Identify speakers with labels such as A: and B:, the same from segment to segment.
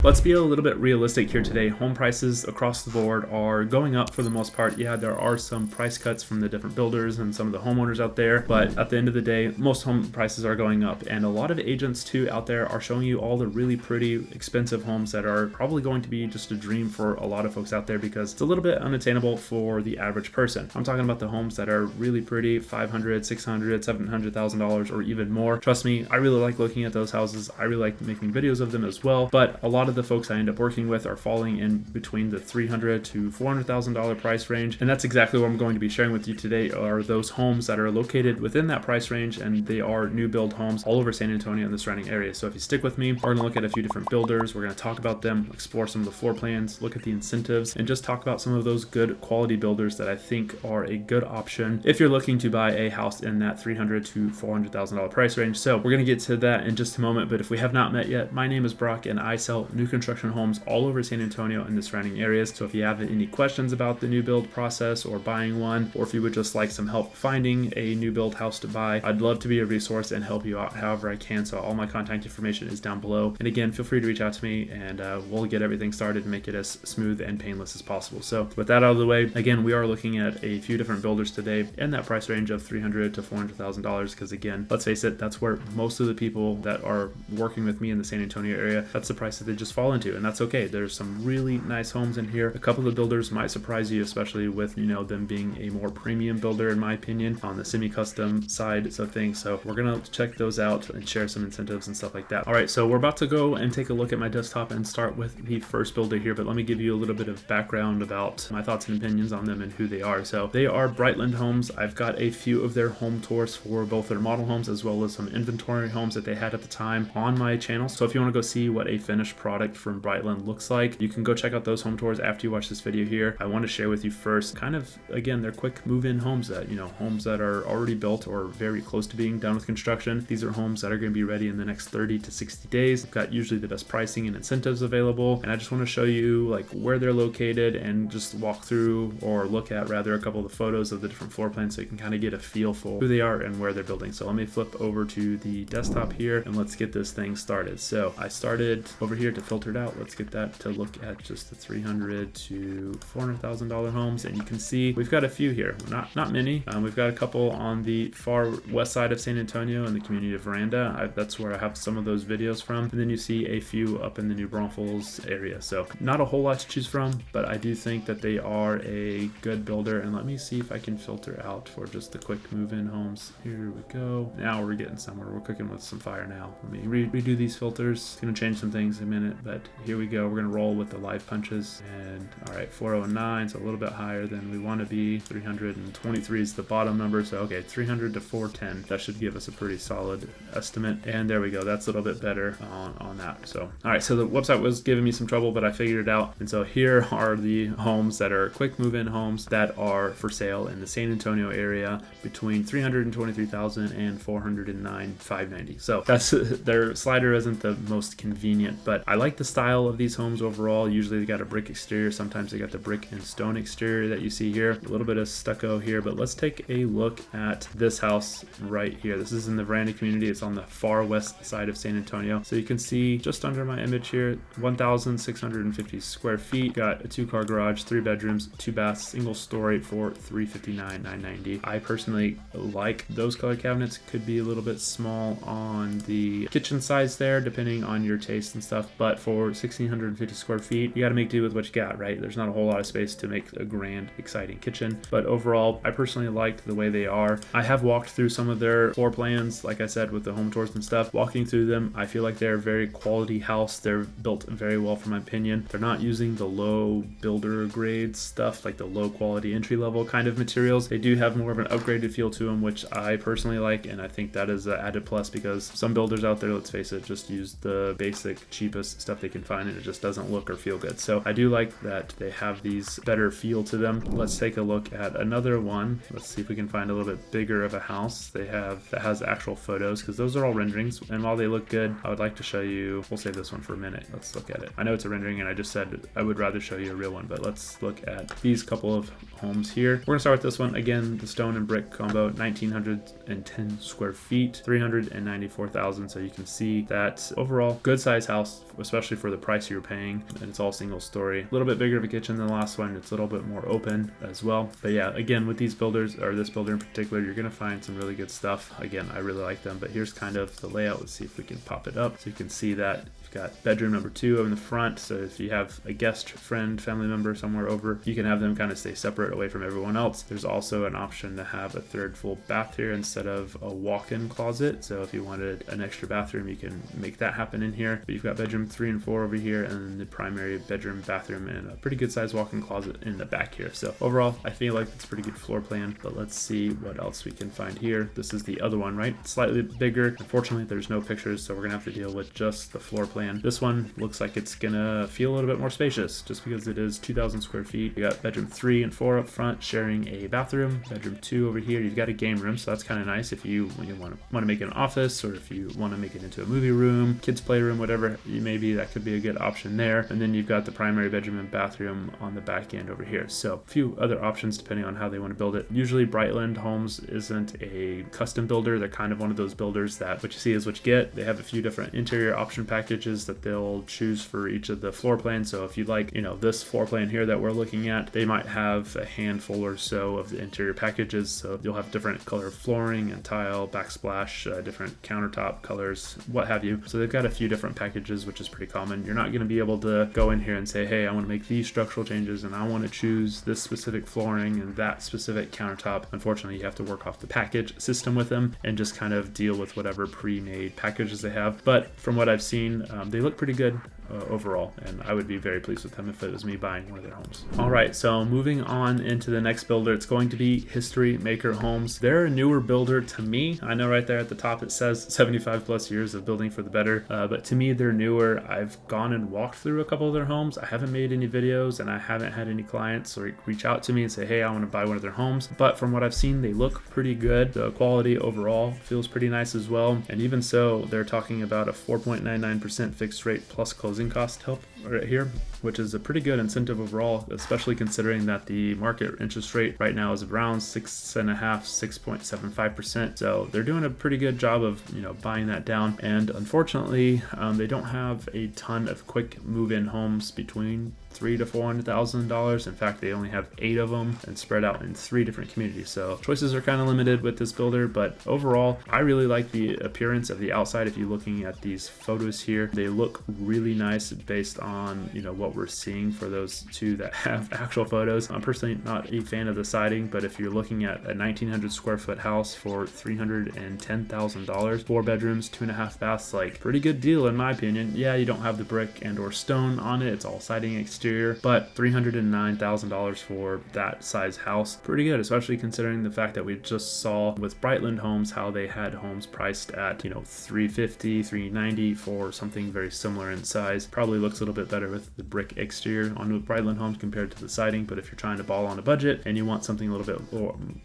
A: Let's be a little bit realistic here today. Home prices across the board are going up for the most part. Yeah, there are some price cuts from the different builders and some of the homeowners out there, but at the end of the day, most home prices are going up. And a lot of agents too out there are showing you all the really pretty, expensive homes that are probably going to be just a dream for a lot of folks out there because it's a little bit unattainable for the average person. I'm talking about the homes that are really pretty, $500, $600, $700,000 or even more. Trust me, I really like looking at those houses. I really like making videos of them as well, but a lot of the folks I end up working with are falling in between the $300,000 to $400,000 price range, and that's exactly what I'm going to be sharing with you today are those homes that are located within that price range, and they are new build homes all over San Antonio and the surrounding areas. So if you stick with me, we're going to look at a few different builders, we're going to talk about them, explore some of the floor plans, look at the incentives, and just talk about some of those good quality builders that I think are a good option if you're looking to buy a house in that $300,000 to $400,000 price range. So we're going to get to that in just a moment, but if we have not met yet, my name is Brock and I sell new construction homes all over San Antonio and the surrounding areas. So if you have any questions about the new build process or buying one, or if you would just like some help finding a new build house to buy, I'd love to be a resource and help you out however I can. So all my contact information is down below. And again, feel free to reach out to me and we'll get everything started and make it as smooth and painless as possible. So with that out of the way, again, we are looking at a few different builders today in that price range of $300,000 to $400,000 because again, let's face it, that's where most of the people that are working with me in the San Antonio area, that's the price that they just fall into. And that's okay. There's some really nice homes in here. A couple of the builders might surprise you, especially with, them being a more premium builder, in my opinion, on the semi-custom side of things. So we're going to check those out and share some incentives and stuff like that. All right, so we're about to go and take a look at my desktop and start with the first builder here, but let me give you a little bit of background about my thoughts and opinions on them and who they are. So they are Brightland Homes. I've got a few of their home tours for both their model homes as well as some inventory homes that they had at the time on my channel. So if you want to go see what a finished product from Brightland looks like, you can go check out those home tours after you watch this video here. I want to share with you first kind of, again, they're quick move-in homes that, homes that are already built or very close to being done with construction. These are homes that are going to be ready in the next 30 to 60 days. We've got usually the best pricing and incentives available. And I just want to show you like where they're located and just walk through or look at rather a couple of the photos of the different floor plans so you can kind of get a feel for who they are and where they're building. So let me flip over to the desktop here and let's get this thing started. So I started over here to filter it out. Let's get that to look at just the $300,000 to $400,000 homes, and you can see we've got a few here. Not many. We've got a couple on the far west side of San Antonio in the community of Veranda. That's where I have some of those videos from, and then you see a few up in the New Braunfels area. So not a whole lot to choose from, but I do think that they are a good builder. And let me see if I can filter out for just the quick move-in homes. Here we go. Now we're getting somewhere. We're cooking with some fire now. Let me redo these filters. It's gonna change some things in a minute, but here we go. We're gonna roll with the live punches. And all right, 409, so a little bit higher than we want to be. 323 is the bottom number, so okay, 300 to 410. That should give us a pretty solid estimate. And there we go. That's a little bit better on that. So all right, so the website was giving me some trouble, but I figured it out. And so here are the homes that are quick move-in homes that are for sale in the San Antonio area between $323,000 and $409,590. So that's their slider isn't the most convenient, but I like the style of these homes overall. Usually they got a brick exterior. Sometimes they got the brick and stone exterior that you see here. A little bit of stucco here, but let's take a look at this house right here. This is in the Veranda community. It's on the far west side of San Antonio. So you can see just under my image here, 1,650 square feet. Got a 2-car garage, 3 bedrooms, 2 baths, single story for $359,990. I personally like those color cabinets. Could be a little bit small on the kitchen size there, depending on your taste and stuff. But for 1,650 square feet, you got to make do with what you got, right? There's not a whole lot of space to make a grand, exciting kitchen. But overall, I personally liked the way they are. I have walked through some of their floor plans, like I said, with the home tours and stuff. Walking through them, I feel like they're a very quality house. They're built very well, for my opinion. They're not using the low builder grade stuff, like the low quality entry level kind of materials. They do have more of an upgraded feel to them, which I personally like, and I think that is an added plus because some builders out there, let's face it, just use the basic, cheapest stuff they can find, and it just doesn't look or feel good. So I do like that they have these better feel to them. Let's take a look at another one. Let's see if we can find a little bit bigger of a house they have that has actual photos, because those are all renderings, and while they look good, I would like to show you, we'll save this one for a minute. Let's look at it. I know it's a rendering and I just said I would rather show you a real one, but let's look at these couple of homes here. We're gonna start with this one. Again, the stone and brick combo, 1,910 square feet, 394,000. So you can see that overall good size house, especially for the price you're paying. And it's all single story. A little bit bigger of a kitchen than the last one. It's a little bit more open as well. But yeah, again, with these builders, or this builder in particular, you're gonna find some really good stuff. Again, I really like them, but here's kind of the layout. Let's see if we can pop it up. So you can see that you've got bedroom number 2 in the front. So if you have a guest, friend, family member somewhere over, you can have them kind of stay separate away from everyone else. There's also an option to have a third full bath here instead of a walk-in closet. So if you wanted an extra bathroom, you can make that happen in here. But you've got bedroom 3 and 4 over here, and then the primary bedroom, bathroom, and a pretty good sized walk-in closet in the back here. So overall, I feel like it's a pretty good floor plan, but let's see what else we can find here. This is the other one, right? Slightly bigger. Unfortunately, there's no pictures, so we're gonna have to deal with just the floor plan. This one looks like it's gonna feel a little bit more spacious just because it is 2,000 square feet. You got bedroom 3 and 4 up front sharing a bathroom. Bedroom 2 over here, you've got a game room, so that's kind of nice if you want to make it an office, or if you want to make it into a movie room, kids playroom, whatever. Maybe that could be a good option there. And then you've got the primary bedroom and bathroom on the back end over here. So a few other options depending on how they want to build it. Usually Brightland Homes isn't a custom builder. They're kind of one of those builders that what you see is what you get. They have a few different interior option packages that they'll choose for each of the floor plans. So if you like, this floor plan here that we're looking at, they might have a handful or so of the interior packages. So you'll have different color flooring and tile, backsplash, different countertop colors, what have you. So they've got a few different packages, which is pretty common. You're not going to be able to go in here and say, hey, I want to make these structural changes and I want to choose this specific flooring and that specific countertop. Unfortunately, you have to work off the package system with them and just kind of deal with whatever pre-made packages they have. But from what I've seen, they look pretty good overall, and I would be very pleased with them if it was me buying one of their homes. All right, so moving on into the next builder, it's going to be History Maker Homes. They're a newer builder to me. I know right there at the top it says 75 plus years of building for the better, but to me they're newer. I've gone and walked through a couple of their homes. I haven't made any videos, and I haven't had any clients reach out to me and say, hey, I want to buy one of their homes. But from what I've seen, they look pretty good. The quality overall feels pretty nice as well. And even so, they're talking about a 4.99% fixed rate plus closing cost help right here, which is a pretty good incentive overall, especially considering that the market interest rate right now is around 6.75%. So they're doing a pretty good job of buying that down. And unfortunately, they don't have a ton of quick move-in homes between $300,000 to $400,000. In fact, they only have 8 of them and spread out in 3 different communities. So choices are kind of limited with this builder, but overall, I really like the appearance of the outside. If you're looking at these photos here, they look really nice based on what we're seeing for those 2 that have actual photos. I'm personally not a fan of the siding, but if you're looking at a 1,900 square foot house for $310,000, 4 bedrooms, 2.5 baths, like pretty good deal in my opinion. Yeah, you don't have the brick and or stone on it. It's all siding exterior, but $309,000 for that size house, pretty good, especially considering the fact that we just saw with Brightland Homes how they had homes priced at $350,000, $390,000 for something very similar in size. Probably looks a little bit better with the brick exterior on the Brightland Homes compared to the siding, but if you're trying to ball on a budget and you want something a little bit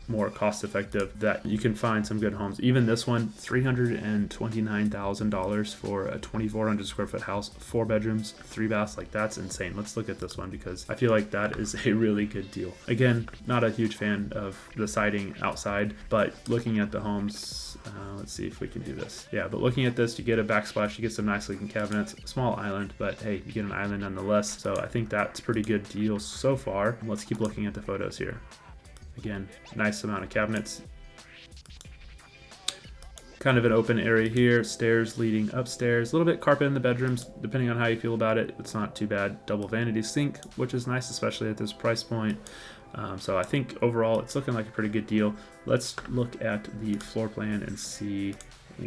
A: more cost effective, that you can find some good homes. Even this one, $329,000 for a 2,400 square foot house, 4 bedrooms, 3 baths. Like, that's insane. Let's look at this one because I feel like that is a really good deal. Again, not a huge fan of the siding outside, but looking at the homes, let's see if we can do this. Yeah, but looking at this, you get a backsplash, you get some nice looking cabinets, small island, but hey, you get an island nonetheless. So I think that's a pretty good deal so far. Let's keep looking at the photos here. Again, nice amount of cabinets. Kind of an open area here, stairs leading upstairs, a little bit carpet in the bedrooms, depending on how you feel about it. It's not too bad. Double vanity sink, which is nice, especially at this price point. So I think overall it's looking like a pretty good deal. Let's look at the floor plan and see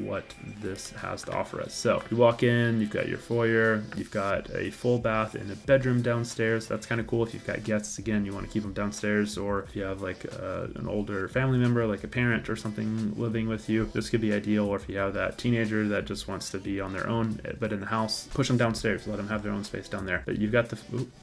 A: what this has to offer us. So you walk in, you've got your foyer, you've got a full bath and a bedroom downstairs. That's kind of cool if you've got guests. Again, you want to keep them downstairs, or if you have like an older family member, like a parent or something living with you, this could be ideal. Or if you have that teenager that just wants to be on their own but in the house, push them downstairs, let them have their own space down there. But you've got the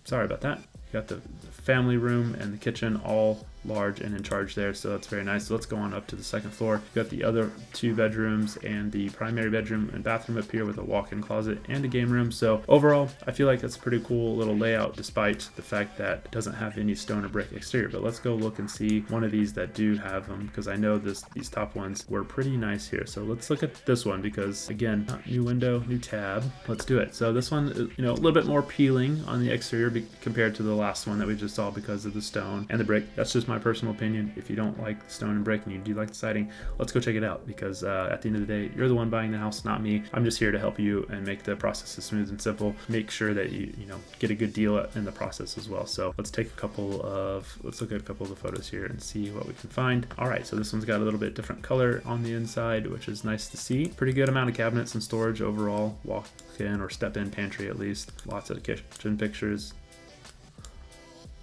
A: sorry about that. got the family room and the kitchen all large and in charge there, so that's very nice. So let's go on up to the second floor. You got the other 2 bedrooms and the primary bedroom and bathroom up here with a walk-in closet and a game room. So overall, I feel like that's a pretty cool little layout despite the fact that it doesn't have any stone or brick exterior. But let's go look and see one of these that do have them, because I know these top ones were pretty nice here. So let's look at this one, because again, new window, new tab. Let's do it. So this one is, a little bit more peeling on the exterior compared to the last one that we just saw because of the stone and the brick. That's just my personal opinion. If you don't like stone and brick and you do like the siding, let's go check it out, because at the end of the day, you're the one buying the house, not me. I'm just here to help you and make the process as smooth and simple. Make sure that you get a good deal in the process as well. So let's look at a couple of the photos here and see what we can find. All right, so this one's got a little bit different color on the inside, which is nice to see. Pretty good amount of cabinets and storage overall. Walk-in or step-in pantry at least. Lots of kitchen pictures.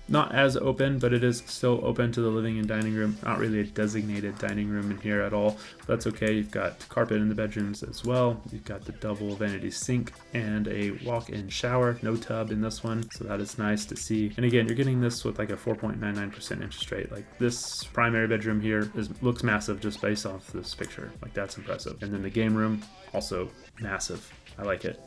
A: Not as open, but it is still open to the living and dining room. Not really a designated dining room in here at all, but that's okay. You've got carpet in the bedrooms as well. You've got the double vanity sink and a walk-in shower. No tub in this one, so that is nice to see. And again, you're getting this with like a 4.99% interest rate. Like this primary bedroom here looks massive just based off this picture. Like that's impressive. And then the game room, also massive. I like it.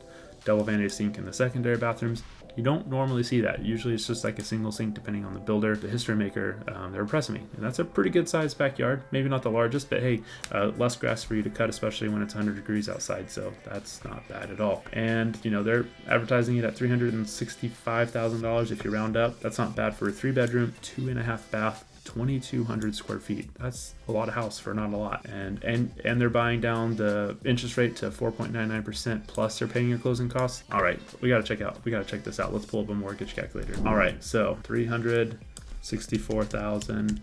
A: Double vanity sink in the secondary bathrooms. You don't normally see that. Usually it's just like a single sink depending on the builder. The history maker, they're impressing me. And that's a pretty good sized backyard. Maybe not the largest, but hey, less grass for you to cut, especially when it's 100 degrees outside. So that's not bad at all. And they're advertising it at $365,000 if you round up. That's not bad for a 3-bedroom, 2.5 bath, 2,200 square feet. That's a lot of house for not a lot. And they're buying down the interest rate to 4.99% plus they're paying your closing costs. All right, we got to check this out. Let's pull up a mortgage calculator. All right, so 364,000,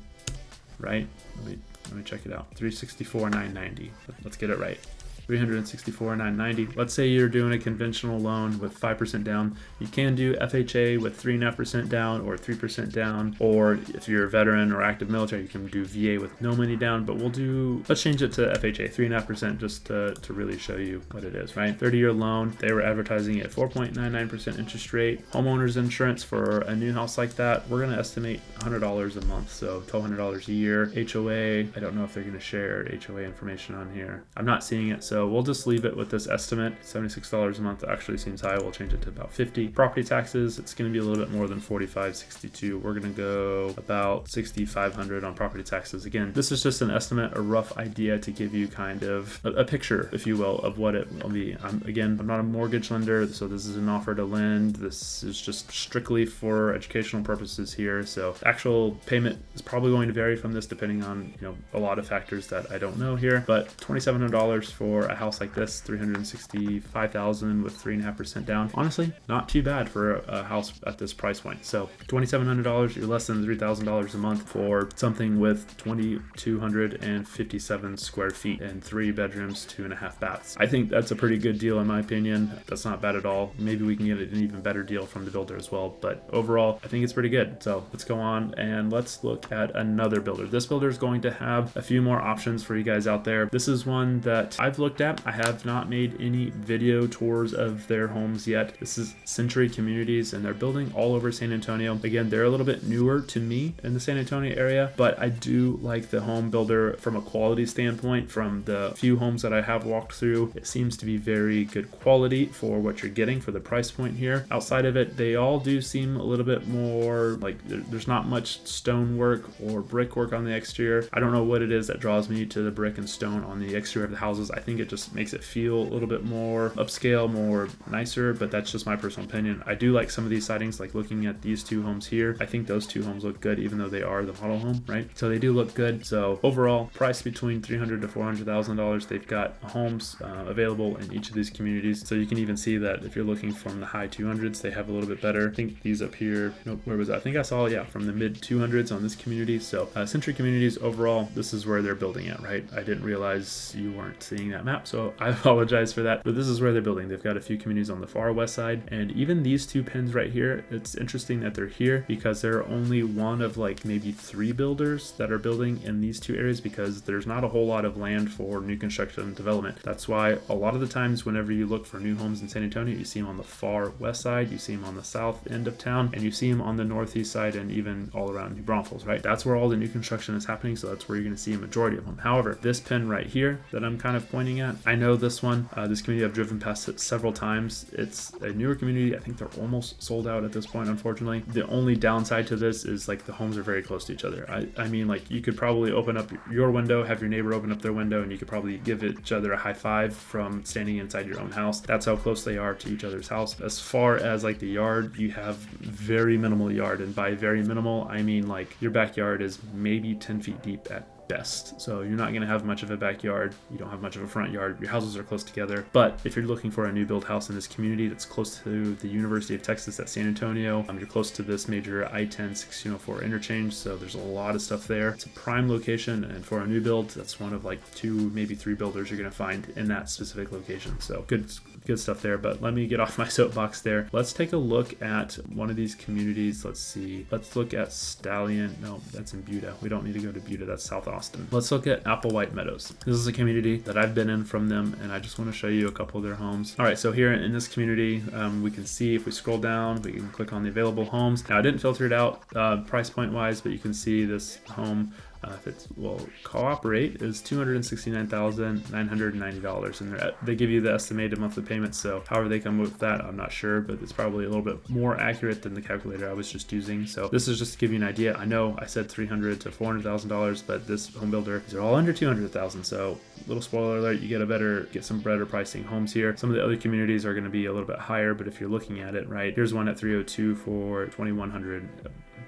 A: right? Let me check it out. 364,990. Let's get it right. 364,990. Let's say you're doing a conventional loan with 5% down. You can do FHA with 3.5% down or 3% down, or if you're a veteran or active military, you can do VA with no money down. But let's change it to FHA, 3.5%, just to really show you what it is, right? 30-year loan. They were advertising it at 4.99% interest rate. Homeowners insurance for a new house like that, we're going to estimate $100 a month, so $1,200 a year. HOA, I don't know if they're going to share HOA information on here. I'm not seeing it, so we'll just leave it with this estimate. $76 a month actually seems high. We'll change it to about $50. Property taxes, it's going to be a little bit more than $45.62. We're going to go about $6,500 on property taxes. Again, this is just an estimate, a rough idea to give you kind of a picture, if you will, of what it will be. I'm not a mortgage lender, so this is an offer to lend. This is just strictly for educational purposes here. So actual payment is probably going to vary from this depending on a lot of factors that I don't know here. But $2,700 for a house like this, $365,000 with 3.5% down. Honestly, not too bad for a house at this price point. So $2,700, you're less than $3,000 a month for something with 2,257 square feet and 3 bedrooms, 2.5 baths. I think that's a pretty good deal in my opinion. That's not bad at all. Maybe we can get an even better deal from the builder as well, but overall, I think it's pretty good. So let's go on and let's look at another builder. This builder is going to have a few more options for you guys out there. This is one that I've looked at. I have not made any video tours of their homes yet. This is Century Communities, and they're building all over San Antonio. Again, they're a little bit newer to me in the San Antonio area, but I do like the home builder from a quality standpoint. From the few homes that I have walked through, it seems to be very good quality for what you're getting for the price point here. Outside of it, they all do seem a little bit more like there's not much stonework or brickwork on the exterior. I don't know what it is that draws me to the brick and stone on the exterior of the houses. I think it just makes it feel a little bit more upscale, more nicer, but that's just my personal opinion. I do like some of these sidings, like looking at these 2 homes here. I think those 2 homes look good, even though they are the model home, right? So they do look good. So overall, price between $300,000 to $400,000. They've got homes available in each of these communities. So you can even see that if you're looking from the high 200s, they have a little bit better. I think these up here, where was that? I think I saw, from the mid 200s on this community. So Century Communities overall, this is where they're building at, right? I didn't realize you weren't seeing that map. map, so I apologize for that. But this is where they're building. They've got a few communities on the far west side, and even these two pins right here, it's interesting that they're here because they're only one of like maybe 3 builders that are building in these two areas, because there's not a whole lot of land for new construction and development. That's why a lot of the times whenever you look for new homes in San Antonio, you see them on the far west side, you see them on the south end of town, and you see them on the northeast side and even all around New Braunfels, right? That's where all the new construction is happening, so that's where you're going to see a majority of them. However, this pin right here that I'm kind of pointing at, I know this one, this community, I've driven past it several times. It's a newer community. I think they're almost sold out at this point, unfortunately. The only downside to this is like the homes are very close to each other. I mean, like you could probably open up your window, have your neighbor open up their window, and you could probably give each other a high five from standing inside your own house. That's how close they are to each other's house. As far as like the yard, you have very minimal yard, and by very minimal, I mean like your backyard is maybe 10 feet deep at best. So you're not going to have much of a backyard. You don't have much of a front yard. Your houses are close together. But if you're looking for a new build house in this community that's close to the University of Texas at San Antonio, you're close to this major I-10-1604 interchange. So there's a lot of stuff there. It's a prime location. And for a new build, that's one of like 2, maybe 3 builders you're going to find in that specific location. So good stuff there. But let me get off my soapbox there. Let's take a look at one of these communities. Let's see. Let's look at Stallion. No, that's in Buda. We don't need to go to Buda. That's South Austin. Let's look at Applewhite Meadows. This is a community that I've been in from them, and I just want to show you a couple of their homes. All right, so here in this community, we can see if we scroll down, we can click on the available homes. Now I didn't filter it out price point wise, but you can see this home, if it will cooperate, is $269,990, and they give you the estimated monthly payments. So however they come with that, I'm not sure, but it's probably a little bit more accurate than the calculator I was just using. So this is just to give you an idea. I know I said $300,000 to $400,000, but this home builder, these are all under $200,000. So little spoiler alert, you get some better pricing homes here. Some of the other communities are going to be a little bit higher, but if you're looking at it, right, here's one at 302 for $2,100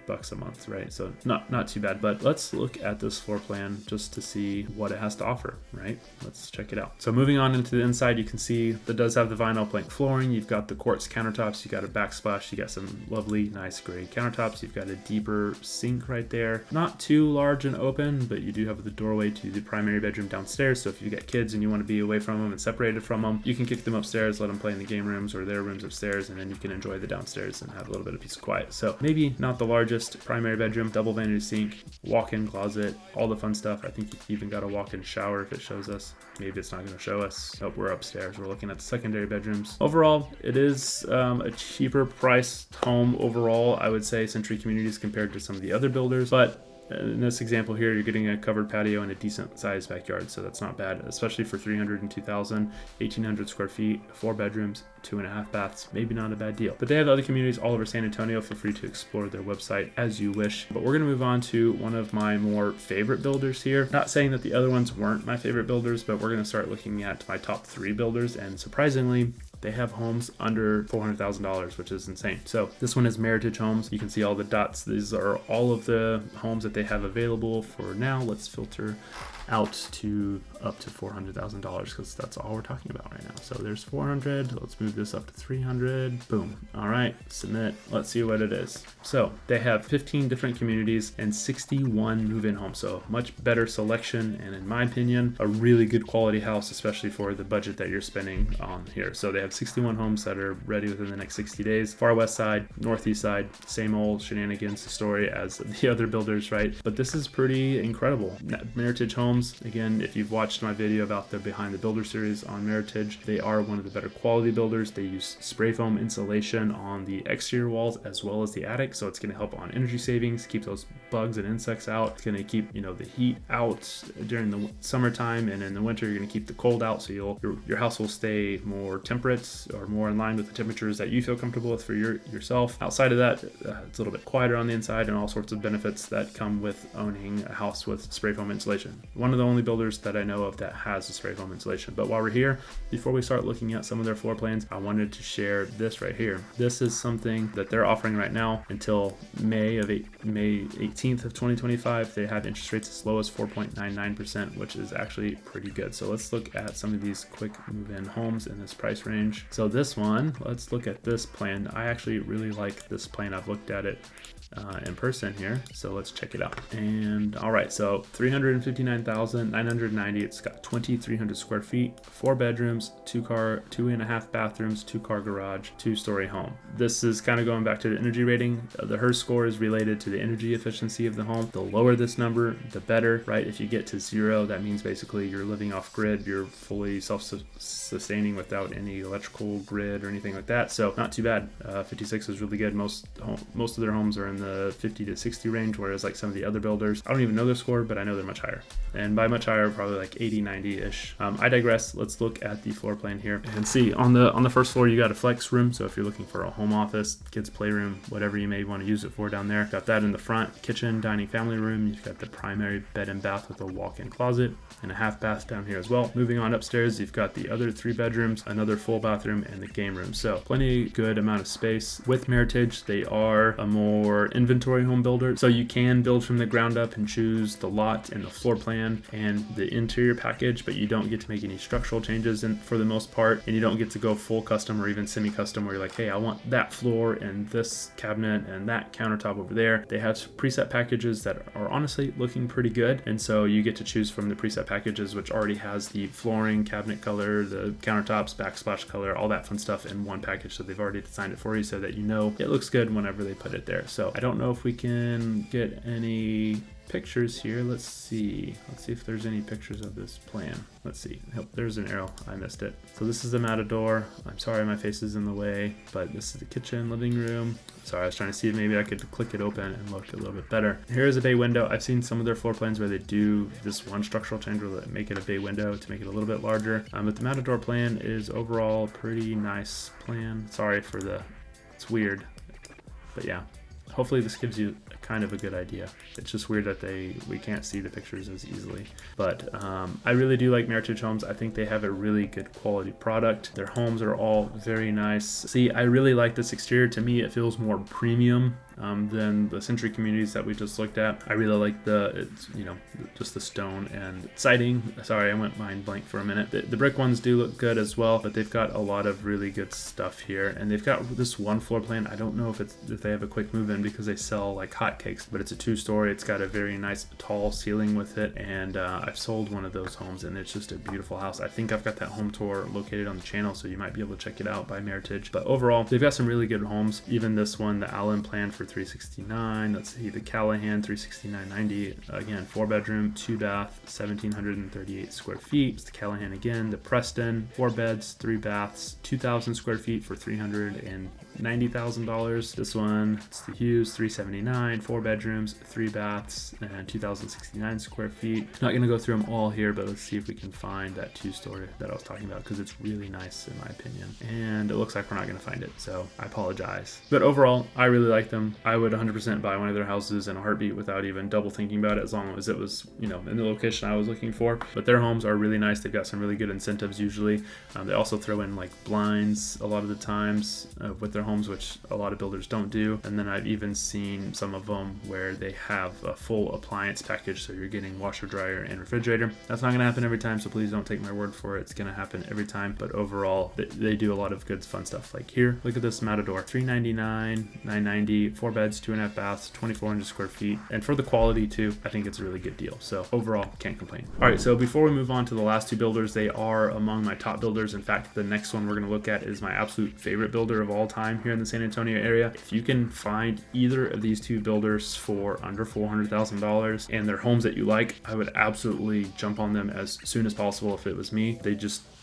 A: a month, right? So not too bad. But let's look at this floor plan just to see what it has to offer, right? Let's check it out. So moving on into the inside, you can see that does have the vinyl plank flooring. You've got the quartz countertops. You got a backsplash. You got some lovely, nice gray countertops. You've got a deeper sink right there. Not too large and open, but you do have the doorway to the primary bedroom downstairs. So if you got kids and you want to be away from them and separated from them, you can kick them upstairs, let them play in the game rooms or their rooms upstairs, and then you can enjoy the downstairs and have a little bit of peace and quiet. So maybe not the largest primary bedroom, double vanity sink, walk-in closet, all the fun stuff. I think you've even got a walk-in shower if it shows us. Maybe it's not going to show us. Oh, we're upstairs. We're looking at the secondary bedrooms. Overall, it is a cheaper priced home overall, I would say, Century Communities compared to some of the other builders. But in this example here, you're getting a covered patio and a decent sized backyard, so that's not bad, especially for $302,000, 1,800 square feet, 4 bedrooms, 2.5 baths. Maybe not a bad deal. But they have other communities all over San Antonio. Feel free to explore their website as you wish. But we're going to move on to one of my more favorite builders here. Not saying that the other ones weren't my favorite builders, but we're going to start looking at my top 3 builders, and surprisingly, they have homes under $400,000, which is insane. So this one is Meritage Homes. You can see all the dots. These are all of the homes that they have available for now. Let's filter out to up to $400,000 because that's all we're talking about right now. So there's 400. Let's move this up to 300. Boom. All right, submit. Let's see what it is. So they have 15 different communities and 61 move-in homes. So much better selection, and in my opinion, a really good quality house, especially for the budget that you're spending on here. So they have 61 homes that are ready within the next 60 days. Far west side, northeast side, same old shenanigans story as the other builders, right? But this is pretty incredible. Meritage Homes, again, if you've watched my video about the Behind the Builder series on Meritage, they are one of the better quality builders. They use spray foam insulation on the exterior walls as well as the attic, so it's going to help on energy savings, keep those bugs and insects out. It's going to keep the heat out during the summertime, and in the winter you're going to keep the cold out, so your house will stay more temperate or more in line with the temperatures that you feel comfortable with for yourself. Outside of that, it's a little bit quieter on the inside, and all sorts of benefits that come with owning a house with spray foam insulation. One of the only builders that I know of that has a spray foam insulation. But while we're here, before we start looking at some of their floor plans, I wanted to share this right here. This is something that they're offering right now until May 18th of 2025. They have interest rates as low as 4.99%, which is actually pretty good. So let's look at some of these quick move-in homes in this price range. So this one, let's look at this plan. I actually really like this plan. I've looked at it in person here. So let's check it out. And all right, so 359,990. It's got 2,300 square feet, 4 bedrooms, 2.5 bathrooms, 2-car garage, 2-story home. This is kind of going back to the energy rating. The HERS score is related to the energy efficiency of the home. The lower this number, the better, right? If you get to 0, that means basically you're living off grid. You're fully self-sustaining without any electrical grid or anything like that. So not too bad. 56 is really good. Most of their homes are in the 50 to 60 range, whereas like some of the other builders, I don't even know their score, but I know they're much higher. And by much higher, probably like 80, 90-ish. I digress. Let's look at the floor plan here and see. On the first floor, you got a flex room. So if you're looking for a home office, kids playroom, whatever you may want to use it for down there, got that in the front. Kitchen, dining, family room. You've got the primary bed and bath with a walk-in closet and a half bath down here as well. Moving on upstairs, you've got the other 3 bedrooms, another full bathroom, and the game room. So plenty good amount of space. With Meritage, they are a more inventory home builder. So you can build from the ground up and choose the lot and the floor plan and the interior package, but you don't get to make any structural changes for the most part, and you don't get to go full custom or even semi-custom where you're like, hey, I want that floor and this cabinet and that countertop over there. They have preset packages that are honestly looking pretty good, and so you get to choose from the preset packages, which already has the flooring, cabinet color, the countertops, backsplash color, all that fun stuff in one package. So they've already designed it for you so that you know it looks good whenever they put it there. So I don't know if we can get any pictures here. Let's see if there's any pictures of this plan. Let's see. Oh, there's an arrow. I missed it. So this is the Matador. I'm sorry my face is in the way, but this is the kitchen, living room. Sorry, I was trying to see if maybe I could click it open and look a little bit better. Here's a bay window. I've seen some of their floor plans where they do this one structural change where they make it a bay window to make it a little bit larger. But the Matador plan is overall pretty nice plan. Sorry for it's weird, but yeah. Hopefully this gives you kind of a good idea. It's just weird that we can't see the pictures as easily. But I really do like Meritage Homes. I think they have a really good quality product. Their homes are all very nice. See, I really like this exterior. To me, it feels more premium than the Century communities that we just looked at. I really like just the stone and siding. Sorry, I went mind blank for a minute. The brick ones do look good as well, but they've got a lot of really good stuff here. And they've got this one floor plan. I don't know if they have a quick move in because they sell like hotcakes, but it's a 2-story. It's got a very nice tall ceiling with it. And I've sold one of those homes and it's just a beautiful house. I think I've got that home tour located on the channel, so you might be able to check it out by Meritage. But overall, they've got some really good homes. Even this one, the Allen plan for $369. Let's see, the Callahan $369.90. Again, 4 bedroom, 2 bath, 1,738 square feet. It's the Callahan again. The Preston, 4 beds, 3 baths, 2,000 square feet for $390,000. This one, it's the Hughes $379, 4 bedrooms, 3 baths, and 2,069 square feet. Not gonna go through them all here, but let's see if we can find that 2-story that I was talking about, because it's really nice in my opinion. And it looks like we're not gonna find it, so I apologize. But overall, I really like them. I would 100% buy one of their houses in a heartbeat without even double thinking about it, as long as it was, in the location I was looking for. But their homes are really nice. They've got some really good incentives usually. They also throw in like blinds a lot of the times with their homes, which a lot of builders don't do. And then I've even seen some of them where they have a full appliance package, so you're getting washer, dryer, and refrigerator. That's not gonna happen every time, so please don't take my word for it. It's gonna happen every time, but overall they do a lot of good fun stuff. Like here, look at this Matador, $399, $990, 4 beds, 2.5 baths, 2,400 square feet. And for the quality too, I think it's a really good deal. So overall, can't complain. All right, so before we move on to the last 2 builders, they are among my top builders. In fact, the next one we're gonna look at is my absolute favorite builder of all time here in the San Antonio area. If you can find either of these 2 builders for under $400,000 and they're homes that you like, I would absolutely jump on them as soon as possible if it was me.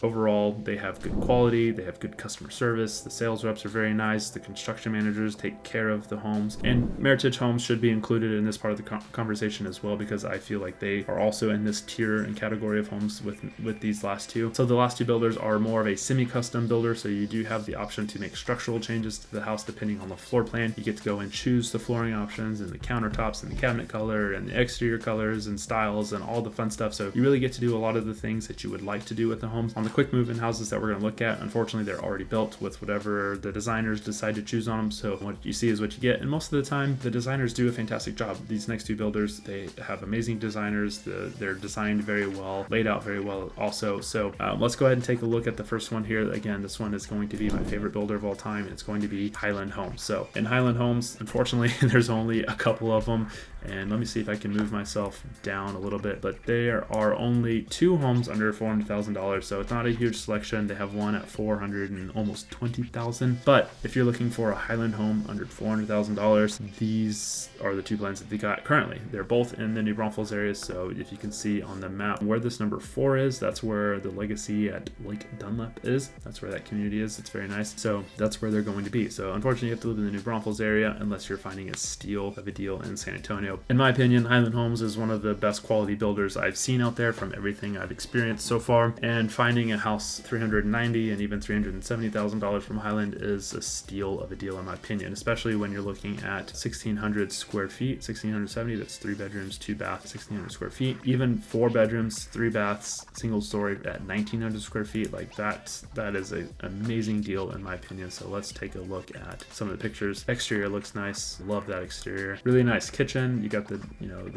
A: Overall, they have good quality, they have good customer service, the sales reps are very nice, the construction managers take care of the homes, and Meritage Homes should be included in this part of the conversation as well, because I feel like they are also in this tier and category of homes with these last 2. So the last 2 builders are more of a semi-custom builder, so you do have the option to make structural changes to the house depending on the floor plan. You get to go and choose the flooring options and the countertops and the cabinet color and the exterior colors and styles and all the fun stuff. So you really get to do a lot of the things that you would like to do with the homes. On the the quick move-in houses that we're going to look at, unfortunately, they're already built with whatever the designers decide to choose on them. So what you see is what you get. And most of the time, the designers do a fantastic job. These next two builders, they have amazing designers. They're designed very well, laid out very well also. So let's go ahead and take a look at the first one here. Again, this one is going to be my favorite builder of all time. It's going to be Highland Homes. So in Highland Homes, unfortunately, there's only a couple of them. And let me see if I can move myself down a little bit, but there are only 2 homes under $400,000, so it's not a huge selection. They have one at $400,000 and almost $20,000. But if you're looking for a Highland home under $400,000, these are the 2 plans that they got currently. They're both in the New Braunfels area, so if you can see on the map where this number 4 is, that's where the Legacy at Lake Dunlap is. That's where that community is. It's very nice. So that's where they're going to be. So unfortunately, you have to live in the New Braunfels area unless you're finding a steal of a deal in San Antonio. In my opinion, Highland Homes is one of the best quality builders I've seen out there from everything I've experienced so far. And finding a house $390,000 and even $370,000 from Highland is a steal of a deal in my opinion, especially when you're looking at 1,600 square feet, 1,670, that's 3 bedrooms, 2 baths, 1,600 square feet. Even 4 bedrooms, 3 baths, single story at 1,900 square feet. Like that is an amazing deal in my opinion. So let's take a look at some of the pictures. Exterior looks nice. Love that exterior. Really nice kitchen. You got the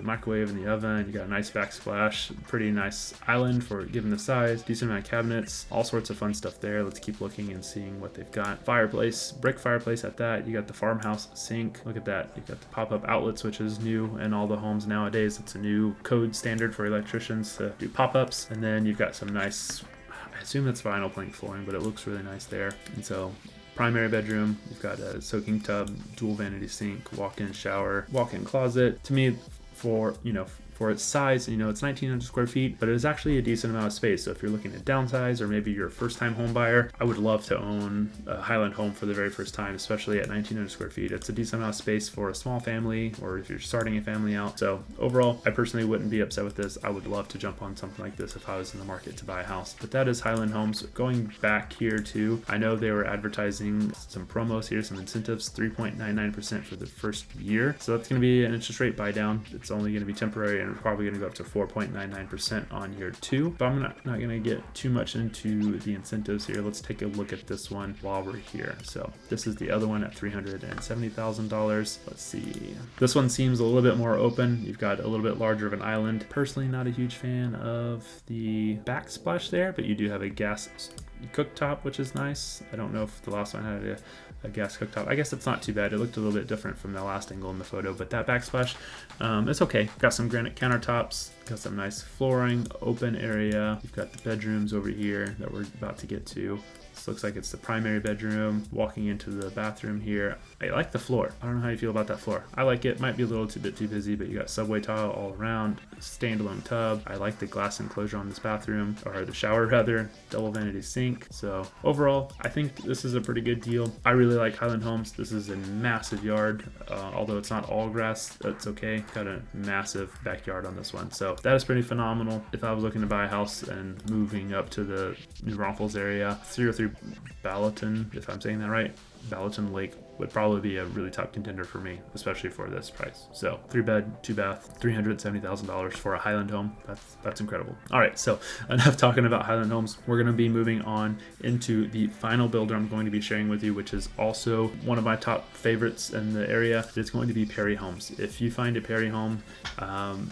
A: microwave and the oven. You got a nice backsplash. Pretty nice island for given the size. Decent amount of cabinets. All sorts of fun stuff there. Let's keep looking and seeing what they've got. Fireplace, brick fireplace at that. You got the farmhouse sink. Look at that. You got the pop-up outlets, which is new in all the homes nowadays. It's a new code standard for electricians to do pop-ups. And then you've got some nice, I assume that's vinyl plank flooring, but it looks really nice there. And so primary bedroom, you've got a soaking tub, dual vanity sink, walk-in shower, walk-in closet. To me, for its size, it's 1,900 square feet, but it is actually a decent amount of space. So if you're looking to downsize, or maybe you're a first-time home buyer, I would love to own a Highland home for the very first time, especially at 1,900 square feet. It's a decent amount of space for a small family, or if you're starting a family out. So overall, I personally wouldn't be upset with this. I would love to jump on something like this if I was in the market to buy a house. But that is Highland Homes. Going back here too, I know they were advertising some promos here, some incentives, 3.99% for the first year. So that's going to be an interest rate buy down. It's only going to be temporary, and we're probably going to go up to 4.99% on year 2. But I'm not going to get too much into the incentives here. Let's take a look at this one while we're here. So this is the other one at $370,000. Let's see. This one seems a little bit more open. You've got a little bit larger of an island. Personally, not a huge fan of the backsplash there, but you do have a gas cooktop, which is nice. I don't know if the last one had a gas cooktop. I guess it's not too bad. It looked a little bit different from the last angle in the photo, but that backsplash, it's okay. Got some granite countertops, got some nice flooring, open area. You've got the bedrooms over here that we're about to get to. This looks like it's the primary bedroom. Walking into the bathroom here. I like the floor. I don't know how you feel about that floor. I like it. Might be a little bit too busy, but you got subway tile all around. Standalone tub. I like the glass enclosure on this bathroom, or the shower rather. Double vanity sink. So overall, I think this is a pretty good deal. I really like Highland Homes. This is a massive yard. Although it's not all grass, that's okay. Got a massive backyard on this one. So that is pretty phenomenal. If I was looking to buy a house and moving up to the New Braunfels area, 303 Ballatin, if I'm saying that right, Ballatin Lake would probably be a really top contender for me, especially for this price. So 3-bed, 2-bath, $370,000 for a Highland home. That's incredible. All right, so enough talking about Highland Homes. We're going to be moving on into the final builder I'm going to be sharing with you, which is also one of my top favorites in the area. It's going to be Perry Homes. If you find a Perry home,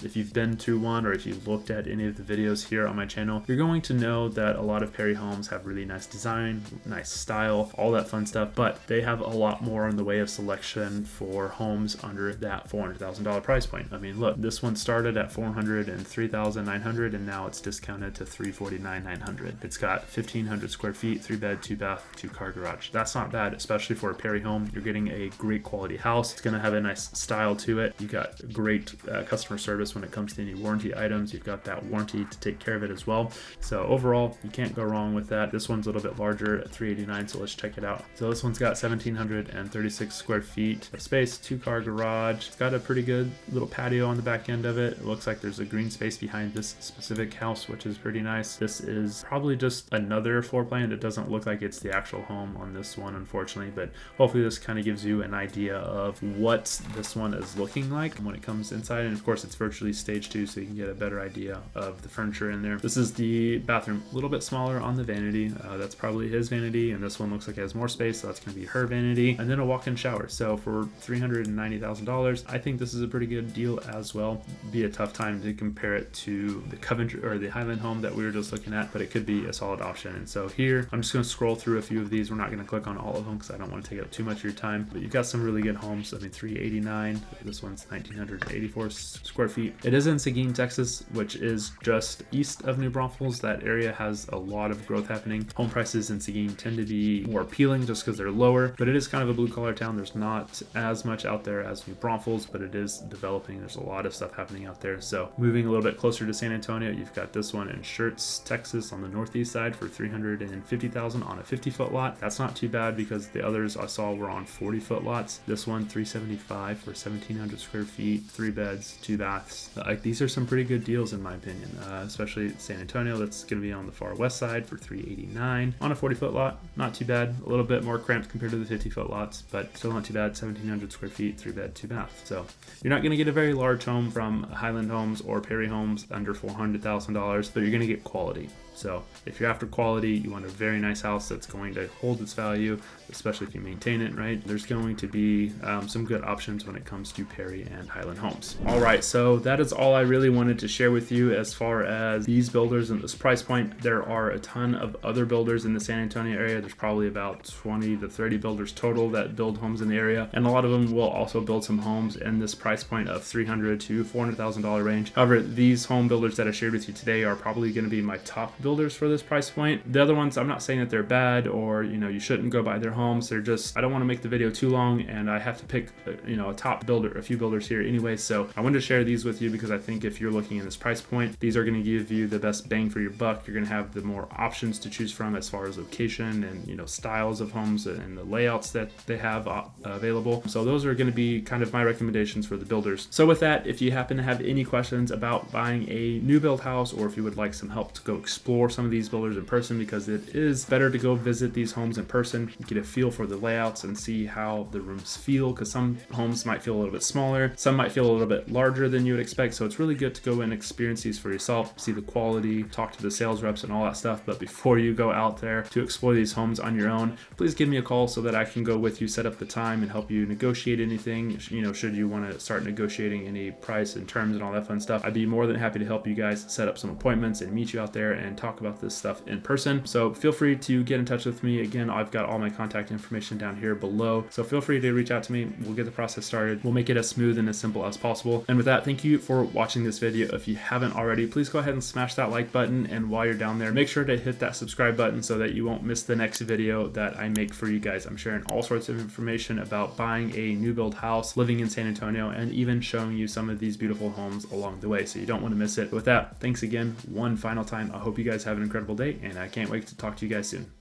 A: if you've been to one, or if you've looked at any of the videos here on my channel, you're going to know that a lot of Perry homes have really nice design, nice style, all that fun stuff, but they have a lot more in the way of selection for homes under that $400,000 price point. I mean, look, this one started at $403,900 and now it's discounted to $349,900. It's got 1,500 square feet, 3-bed, 2-bath, 2-car garage. That's not bad, especially for a Perry home. You're getting a great quality house. It's going to have a nice style to it. You got great customer service when it comes to any warranty items. You've got that warranty to take care of it as well. So overall, you can't go wrong with that. This one's a little bit larger at $389, so let's check it out. So this one's got got 1,736 square feet of space, 2-car garage. It's got a pretty good little patio on the back end of it. It looks like there's a green space behind this specific house, which is pretty nice. This is probably just another floor plan. It doesn't look like it's the actual home on this one, unfortunately, but hopefully this kind of gives you an idea of what this one is looking like when it comes inside. And of course, it's virtually stage 2, so you can get a better idea of the furniture in there. This is the bathroom, a little bit smaller on the vanity. That's probably his vanity, and this one looks like it has more space, so that's going to be her vanity, and then a walk-in shower. So for $390,000, I think this is a pretty good deal as well. Be a tough time to compare it to the Coventry or the Highland home that we were just looking at, but it could be a solid option. And so here, I'm just going to scroll through a few of these. We're not going to click on all of them because I don't want to take up too much of your time, but you've got some really good homes. I mean, 389. This one's 1,984 square feet. It is in Seguin, Texas, which is just east of New Braunfels. That area has a lot of growth happening. Home prices in Seguin tend to be more appealing just because they're lower, but it is kind of a blue collar town. There's not as much out there as New Braunfels, but it is developing. There's a lot of stuff happening out there. So moving a little bit closer to San Antonio, you've got this one in Schertz, Texas on the northeast side for $350,000 on a 50-foot lot. That's not too bad because the others I saw were on 40-foot lots. This one, $375 for 1,700 square feet, 3 beds, 2 baths. These are some pretty good deals in my opinion, especially San Antonio. That's going to be on the far west side for $389 on a 40-foot lot. Not too bad. A little bit more cramped compared to the 50-foot lots, but still not too bad. 1,700 square feet, 3 bed, 2 bath. So you're not going to get a very large home from Highland Homes or Perry Homes under $400,000, but you're going to get quality. So if you're after quality, you want a very nice house that's going to hold its value, especially if you maintain it, right? There's going to be some good options when it comes to Perry and Highland Homes. All right, so that is all I really wanted to share with you as far as these builders and this price point. There are a ton of other builders in the San Antonio area. There's probably about 20 to 30 builders total that build homes in the area, and a lot of them will also build some homes in this price point of $300,000 to $400,000 range. However, these home builders that I shared with you today are probably going to be my top builders for this price point. The other ones, I'm not saying that they're bad or you shouldn't go buy their homes. They're just, I don't want to make the video too long, and I have to pick a top builder, a few builders here anyway. So I wanted to share these with you because I think if you're looking in this price point, these are going to give you the best bang for your buck. You're going to have the more options to choose from as far as location and styles of homes and the layouts that they have available. So those are going to be kind of my recommendations for the builders. So with that, if you happen to have any questions about buying a new build house, or if you would like some help to go explore some of these builders in person, because it is better to go visit these homes in person, get a feel for the layouts and see how the rooms feel, because some homes might feel a little bit smaller, some might feel a little bit larger than you would expect. So it's really good to go and experience these for yourself, see the quality, talk to the sales reps and all that stuff. But before you go out there to explore these homes on your own, please give me a call so that I can go with you, set up the time, and help you negotiate anything. Should you want to start negotiating any price and terms and all that fun stuff, I'd be more than happy to help you guys set up some appointments and meet you out there and talk about this stuff in person. So feel free to get in touch with me. Again, I've got all my contact information down here below, so feel free to reach out to me. We'll get the process started. We'll make it as smooth and as simple as possible. And with that, thank you for watching this video. If you haven't already, please go ahead and smash that like button, and while you're down there, make sure to hit that subscribe button so that you won't miss the next video that I make for you guys. I'm sharing all sorts of information about buying a new build house, living in San Antonio, and even showing you some of these beautiful homes along the way, so you don't want to miss it. With that, thanks again one final time. I hope you guys have an incredible day, and I can't wait to talk to you guys soon.